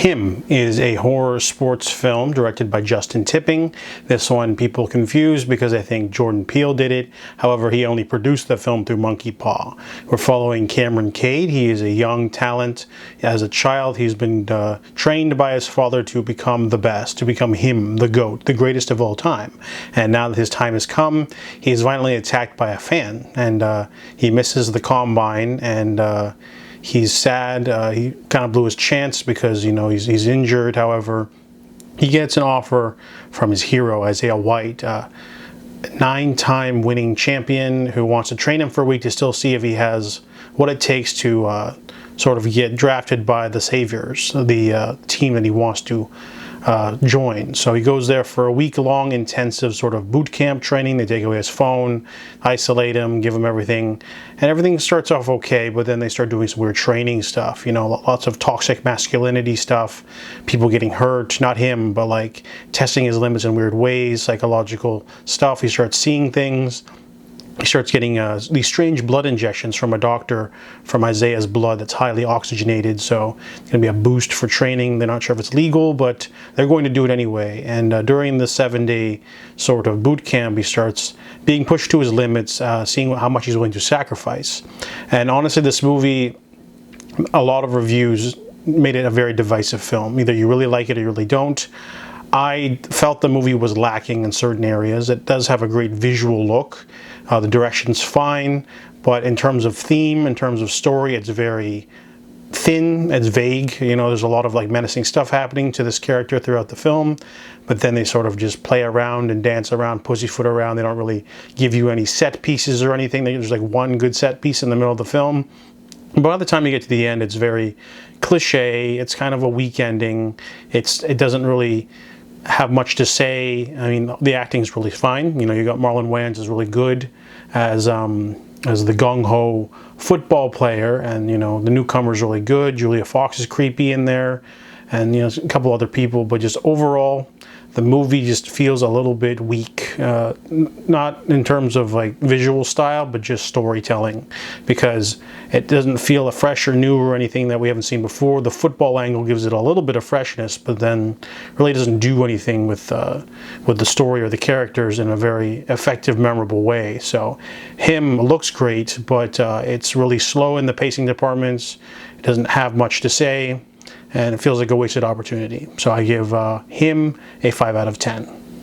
Him is a horror sports film directed by Justin Tipping. This one people confuse because I think Jordan Peele did it. However, he only produced the film through Monkey Paw. We're following Cameron Cade. He is a young talent. As a child, he's been trained by his father to become the best, to become him, the GOAT, the greatest of all time. And now that his time has come, he is violently attacked by a fan. And he misses the combine, and he's sad. He kind of blew his chance because, you know, he's injured. However, he gets an offer from his hero, Isaiah White, a 9-time winning champion who wants to train him for a week to still see if he has what it takes to sort of get drafted by the Saviors, the team that he wants to join. So he goes there for a week-long intensive sort of boot camp training. They take away his phone, isolate him, give him everything, and everything starts off okay, but then they start doing some weird training stuff, you know, lots of toxic masculinity stuff, people getting hurt, not him, but like testing his limits in weird ways, psychological stuff. He starts seeing things. He starts getting these strange blood injections from a doctor from Isaiah's blood that's highly oxygenated, so it's going to be a boost for training. They're not sure if it's legal, but they're going to do it anyway. And during the 7-day sort of boot camp, he starts being pushed to his limits, seeing how much he's willing to sacrifice. And honestly, this movie, a lot of reviews made it a very divisive film. Either you really like it or you really don't. I felt the movie was lacking in certain areas. It does have a great visual look. The direction's fine, but in terms of theme, in terms of story, it's very thin, it's vague. You know, there's a lot of like menacing stuff happening to this character throughout the film, but then they sort of just play around and dance around, pussyfoot around. They don't really give you any set pieces or anything. There's like one good set piece in the middle of the film. But by the time you get to the end, it's very cliche. It's kind of a weak ending. It doesn't really have much to say. I mean, the acting is really fine. You know, you got Marlon Wayans is really good as the gung-ho football player, and you know, the newcomer's really good. Julia Fox is creepy in there, and you know, a couple other people, but just overall, the movie just feels a little bit weak, not in terms of like visual style, but just storytelling, because it doesn't feel fresh or new or anything that we haven't seen before. The football angle gives it a little bit of freshness, but then really doesn't do anything with the story or the characters in a very effective, memorable way. So Him looks great, but it's really slow in the pacing departments. It doesn't have much to say, and it feels like a wasted opportunity. So I give Him a 5 out of 10.